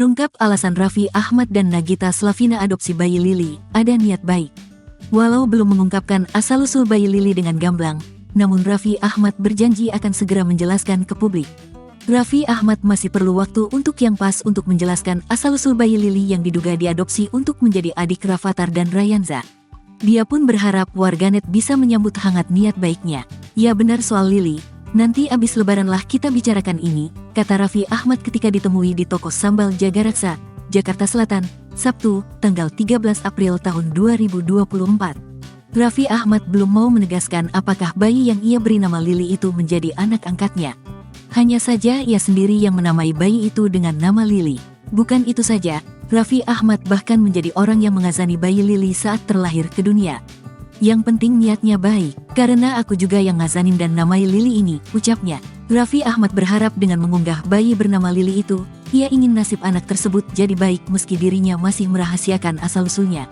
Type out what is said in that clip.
Terungkap alasan Raffi Ahmad dan Nagita Slavina adopsi bayi Lily, ada niat baik. Walau belum mengungkapkan asal-usul bayi Lily dengan gamblang, namun Raffi Ahmad berjanji akan segera menjelaskan ke publik. Raffi Ahmad masih perlu waktu untuk yang pas untuk menjelaskan asal-usul bayi Lily yang diduga diadopsi untuk menjadi adik Rafathar dan Rayanza. Dia pun berharap warganet bisa menyambut hangat niat baiknya. Ya benar soal Lily, nanti abis lebaran lah kita bicarakan ini, kata Raffi Ahmad ketika ditemui di toko Sambal Jagaraksa, Jakarta Selatan, Sabtu, tanggal 13 April tahun 2024. Raffi Ahmad belum mau menegaskan apakah bayi yang ia beri nama Lily itu menjadi anak angkatnya. Hanya saja ia sendiri yang menamai bayi itu dengan nama Lily. Bukan itu saja, Raffi Ahmad bahkan menjadi orang yang mengazani bayi Lily saat terlahir ke dunia. Yang penting niatnya baik, karena aku juga yang ngazanin dan namai Lily ini, ucapnya. Raffi Ahmad berharap dengan mengunggah bayi bernama Lily itu, ia ingin nasib anak tersebut jadi baik meski dirinya masih merahasiakan asal-usulnya.